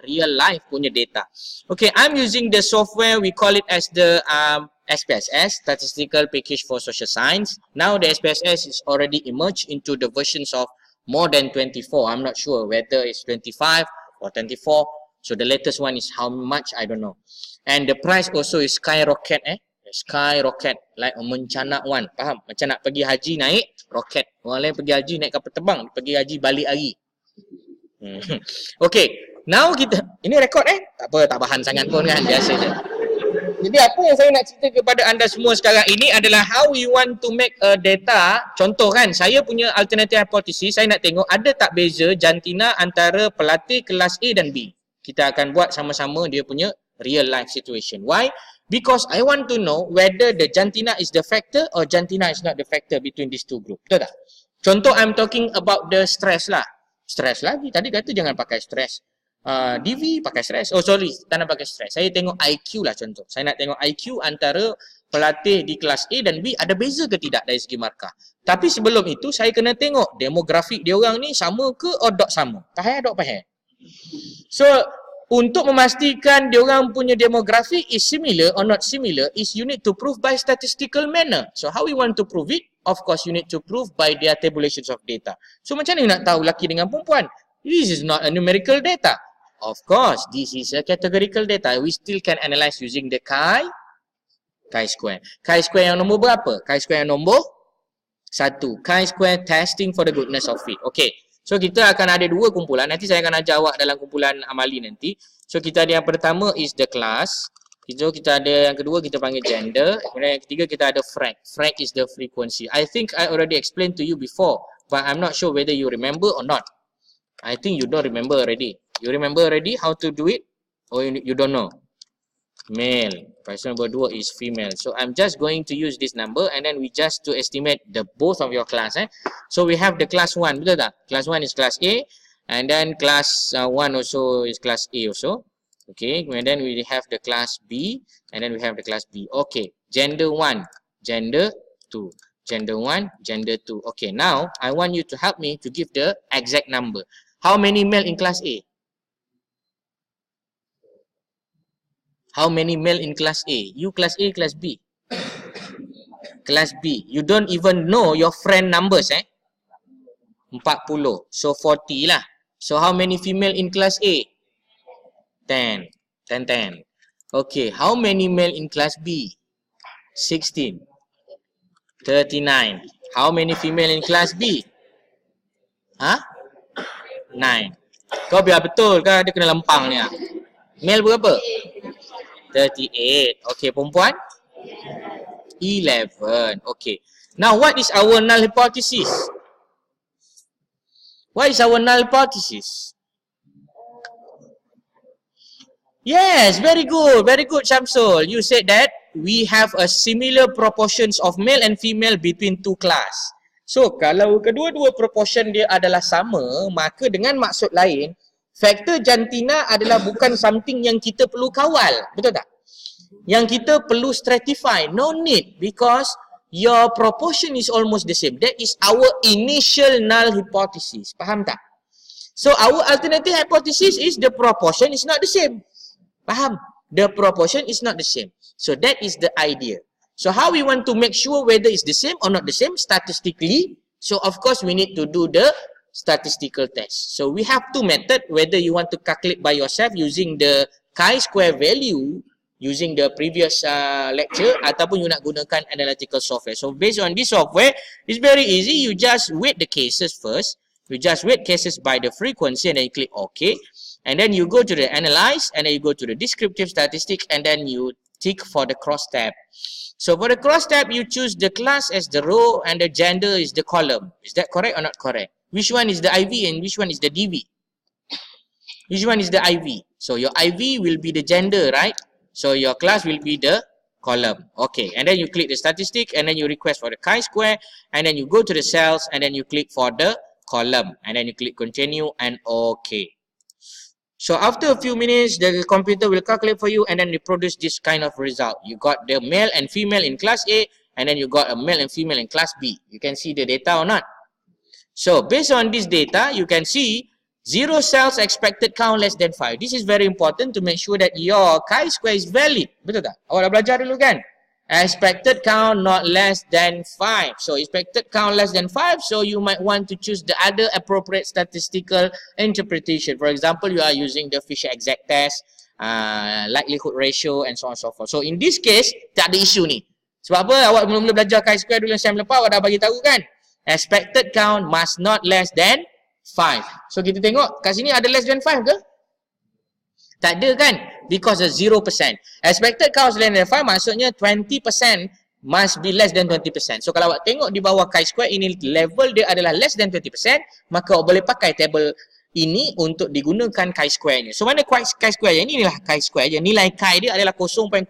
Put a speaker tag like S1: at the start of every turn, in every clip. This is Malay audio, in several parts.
S1: real life punya data. Okay, I'm using the software, we call it as the SPSS, Statistical Package for Social Science. Now the SPSS is already emerged into the versions of more than 24. I'm not sure whether it's 25 or 24. So the latest one is how much, I don't know. And the price also is skyrocket, skyrocket, like a mencanak one. Faham? Macam nak pergi haji naik roket. Orang lain pergi haji naik kapal terbang, pergi haji balik hari. Okay, now kita, ini rekod tak apa, tak bahan sangat pun kan, biasa je. Jadi apa yang saya nak cerita kepada anda semua sekarang ini adalah how we want to make a data. Contoh kan, saya punya alternative hypothesis, saya nak tengok ada tak beza jantina antara pelatih kelas A dan B. Kita akan buat sama-sama dia punya real life situation. Why? Because I want to know whether the jantina is the factor or jantina is not the factor between these two groups. Betul tak? Contoh, I'm talking about the stress lah. Stress lagi, tadi kata jangan pakai stress. DV pakai stress. Oh sorry, tak nak pakai stress. Saya tengok IQ lah contoh. Saya nak tengok IQ antara pelatih di kelas A dan B ada beza ke tidak dari segi markah. Tapi sebelum itu saya kena tengok demografik dia orang ni sama ke or dok sama. Pahal dok pahal. So untuk memastikan dia orang punya demographic is similar or not similar is you need to prove by statistical manner. So how we want to prove it? Of course you need to prove by their tabulations of data. So macam mana nak tahu lelaki dengan perempuan? This is not a numerical data. Of course, this is a categorical data. We still can analyze using the chi-square. Chi-square yang nombor berapa? Chi-square yang nombor 1. Chi-square testing for the goodness of it. Okay. So kita akan ada dua kumpulan. Nanti saya akan ajar awak dalam kumpulan amali nanti. So kita ada yang pertama is the class. So kita ada yang kedua kita panggil gender. Kemudian yang ketiga kita ada frag. Frag is the frequency. I think I already explained to you before. But I'm not sure whether you remember or not. I think you don't remember already. You remember already how to do it? Or you don't know? Male. Person number 2 is female. So I'm just going to use this number and then we just to estimate the both of your class. So we have the class 1. Betul tak? Class 1 is class A. And then class 1 also is class A also. Okay. And then we have the class B. And then we have the class B. Okay. Gender 1. Gender 2. Gender 1. Gender 2. Okay. Now I want you to help me to give the exact number. How many male in class A? How many male in class A? You class A, class B? Class B. You don't even know your friend numbers 40. So 40 lah. So how many female in class A? 10. 10. Okay. How many male in class B? 16. 39. How many female in class B? 9. Kau biar betul kan, dia kena lempang ni. Male berapa? 38. Okay, perempuan? 11. Okay. Now, what is our null hypothesis? What is our null hypothesis? Yes, very good. Very good, Shamsul. You said that we have a similar proportions of male and female between two class. So, kalau kedua-dua proportion dia adalah sama, maka dengan maksud lain, faktor jantina adalah bukan something yang kita perlu kawal. Betul tak? Yang kita perlu stratify. No need, because your proportion is almost the same. That is our initial null hypothesis. Faham tak? So our alternative hypothesis is the proportion is not the same. Faham? The proportion is not the same. So that is the idea. So how we want to make sure whether it's the same or not the same statistically? So of course we need to do the statistical test. So we have two methods, whether you want to calculate by yourself using the chi-square value using the previous lecture ataupun you nak gunakan analytical software. So based on this software, it's very easy. You just weight the cases first. You just weight cases by the frequency and then you click OK. And then you go to the analyze and then you go to the descriptive statistics and then you tick for the cross tab. So for the cross tab, you choose the class as the row and the gender is the column. Is that correct or not correct? Which one is the IV and which one is the DV? Which one is the IV? So your IV will be the gender, right? So your class will be the column. Okay, and then you click the statistic and then you request for the chi-square and then you go to the cells and then you click for the column and then you click continue and OK. So after a few minutes, the computer will calculate for you and then reproduce this kind of result. You got the male and female in class A and then you got a male and female in class B. You can see the data or not? So based on this data, you can see 0 cells, expected count less than 5. This is very important to make sure that your chi-square is valid. Betul tak? Awak dah belajar dulu kan? Expected count not less than 5. So expected count less than 5. So you might want to choose the other appropriate statistical interpretation. For example, you are using the Fisher exact test, likelihood ratio and so on and so forth. So in this case, tak ada isu ni. Sebab apa? Awak mula-mula belajar chi-square dulu yang sem lepas, awak dah bagi tahu kan? Expected count must not less than 5. So kita tengok kat sini ada less than 5 ke? Tak ada kan? Because of 0%. Expected count less than 5 maksudnya 20% must be less than 20%. So kalau awak tengok di bawah chi-square ini level dia adalah less than 20%, maka awak boleh pakai table ini untuk digunakan chi-square nya. So mana chi-square nya? Inilah chi-square nya. Nilai chi dia adalah 0.089.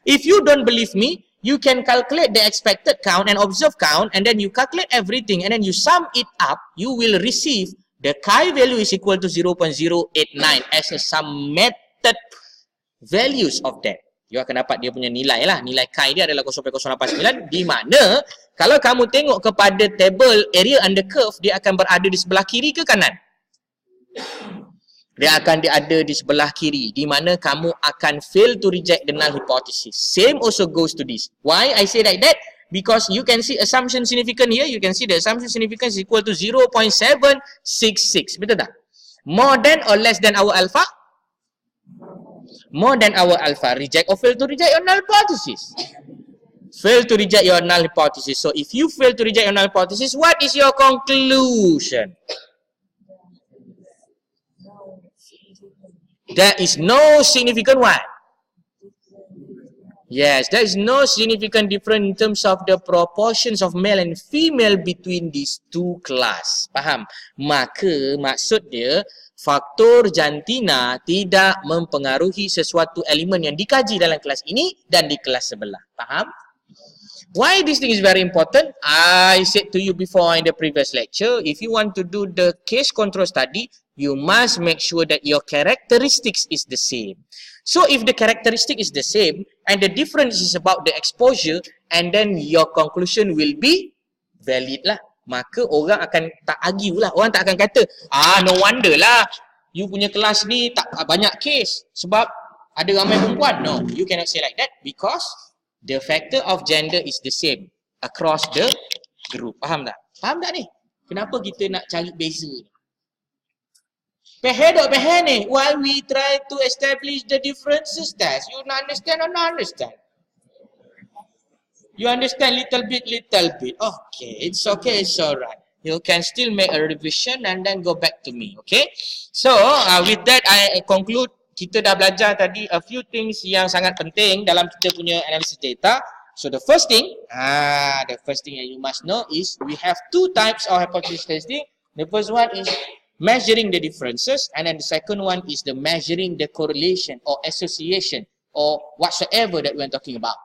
S1: If you don't believe me, you can calculate the expected count and observed count, and then you calculate everything and then you sum it up, you will receive the chi value is equal to 0.089 as a summated values of that. You akan dapat dia punya nilai lah. Nilai chi dia adalah 0.089, di mana kalau kamu tengok kepada table area under curve, dia akan berada di sebelah kiri ke kanan? Dia akan ada di sebelah kiri, di mana kamu akan fail to reject the null hypothesis. Same also goes to this. Why I say like that? Because you can see assumption significant here. You can see the assumption significance is equal to 0.766. Betul tak? More than or less than our alpha? More than our alpha. Reject or fail to reject your null hypothesis? Fail to reject your null hypothesis. So if you fail to reject your null hypothesis, what is your conclusion? There is no significant what? Yes, there is no significant difference in terms of the proportions of male and female between these two class. Faham? Maka maksud dia faktor jantina tidak mempengaruhi sesuatu elemen yang dikaji dalam kelas ini dan di kelas sebelah. Faham? Why this thing is very important? I said to you before in the previous lecture, if you want to do the case control study, you must make sure that your characteristics is the same. So if the characteristic is the same and the difference is about the exposure, and then your conclusion will be valid lah. Maka orang akan tak argue lah. Orang tak akan kata, no wonder lah you punya kelas ni tak banyak case sebab ada ramai perempuan. No, you cannot say like that because the factor of gender is the same across the group. Faham tak? Faham tak ni? Kenapa kita nak cari beza ni? Pehe ni, while we try to establish the differences test, you understand or not understand? You understand little bit. Okay, it's alright. You can still make a revision and then go back to me, okay? So, with that I conclude, kita dah belajar tadi a few things yang sangat penting dalam kita punya analysis data. So the first thing that you must know is we have two types of hypothesis testing. The first one is measuring the differences, and then the second one is the measuring the correlation or association or whatsoever that we're talking about.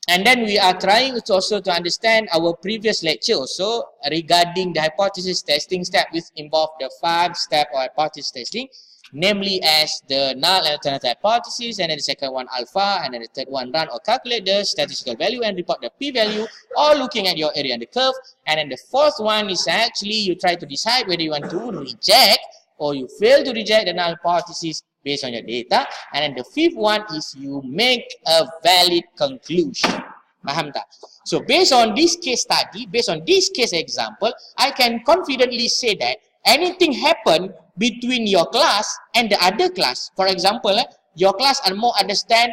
S1: And then we are trying to also to understand our previous lecture also regarding the hypothesis testing step, which involve the 5-step of hypothesis testing, namely as the null and alternative hypothesis, and then the second one alpha, and then the third one run or calculate the statistical value and report the p-value, or looking at your area under curve, and then the fourth one is actually you try to decide whether you want to reject or you fail to reject the null hypothesis based on your data, and then the fifth one is you make a valid conclusion. Faham tak? So based on this case study, based on this case example, I can confidently say that anything happen between your class and the other class, for example, your class are more understand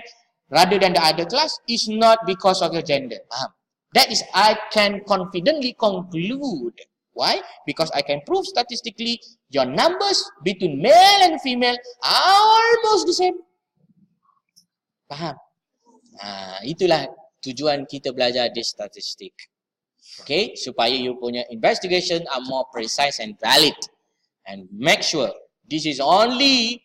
S1: rather than the other class, is not because of your gender. That is, I can confidently conclude. Why? Because I can prove statistically your numbers between male and female are almost the same. Faham? Itulah tujuan kita belajar di statistik. Okay, supaya you punya investigation are more precise and valid. And make sure this is only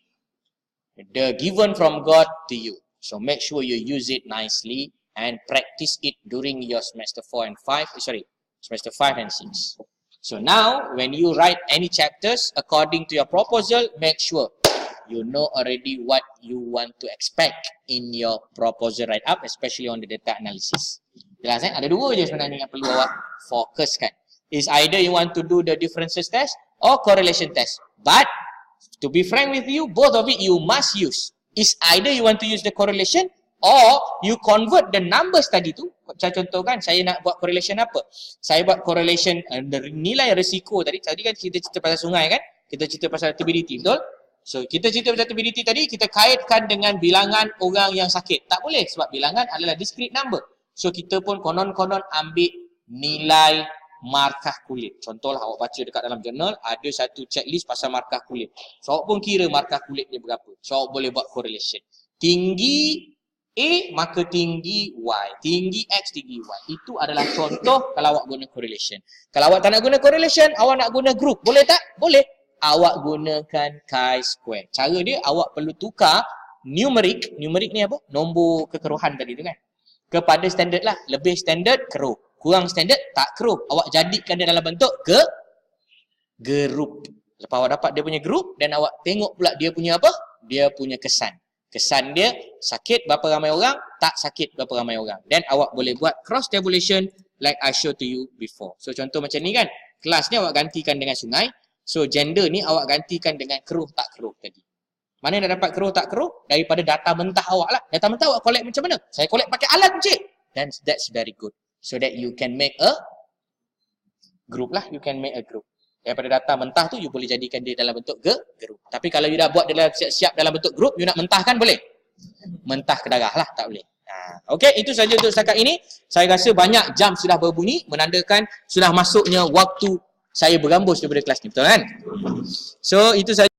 S1: the given from God to you. So make sure you use it nicely and practice it during your semester 4 and 5, semester 5 and 6. So now when you write any chapters according to your proposal, make sure you know already what you want to expect in your proposal write-up, especially on the data analysis. Jelas Ada dua je sebenarnya yang perlu awak fokuskan. Is either you want to do the differences test or correlation test. But to be frank with you, both of it you must use. Is either you want to use the correlation or you convert the numbers tadi tu. Saya contohkan, saya nak buat correlation apa? Saya buat correlation nilai risiko tadi. Tadi kan kita cerita pasal sungai kan? Kita cerita pasal turbidity, betul? So, kita cerita pasal turbidity tadi, kita kaitkan dengan bilangan orang yang sakit. Tak boleh sebab bilangan adalah discrete number. So, kita pun konon-konon ambil nilai markah kulit. Contohlah awak baca dekat dalam jurnal, ada satu checklist pasal markah kulit. So, awak pun kira markah kulit dia berapa. So, awak boleh buat correlation. Tinggi A, maka tinggi Y. Tinggi X, tinggi Y. Itu adalah contoh kalau awak guna correlation. Kalau awak tak nak guna correlation, awak nak guna group. Boleh tak? Boleh. Awak gunakan chi-square. Cara dia, awak perlu tukar numeric. Numeric ni apa? Nombor kekeruhan tadi tu kan. Kepada standard lah. Lebih standard, keruh. Kurang standard, tak keruh. Awak jadikan dia dalam bentuk group. Lepas awak dapat dia punya group, dan awak tengok pula dia punya apa? Dia punya kesan. Kesan dia sakit berapa ramai orang, tak sakit berapa ramai orang. Dan awak boleh buat cross tabulation like I showed to you before. So contoh macam ni kan. Kelas ni awak gantikan dengan sungai. So gender ni awak gantikan dengan keruh tak keruh tadi. Mana nak dapat keruh tak keruh? Daripada data mentah awak lah. Data mentah awak collect macam mana? Saya collect pakai alat encik. Then that's very good. So that you can make a group lah. You can make a group. Daripada data mentah tu, you boleh jadikan dia dalam bentuk group. Tapi kalau you dah buat dia dalam siap-siap dalam bentuk group, you nak mentahkan boleh? Mentah ke darah lah, tak boleh. Okey, itu saja untuk setakat ini. Saya rasa banyak jam sudah berbunyi, menandakan sudah masuknya waktu saya berambus daripada kelas ni. Betul kan? So, itu saja.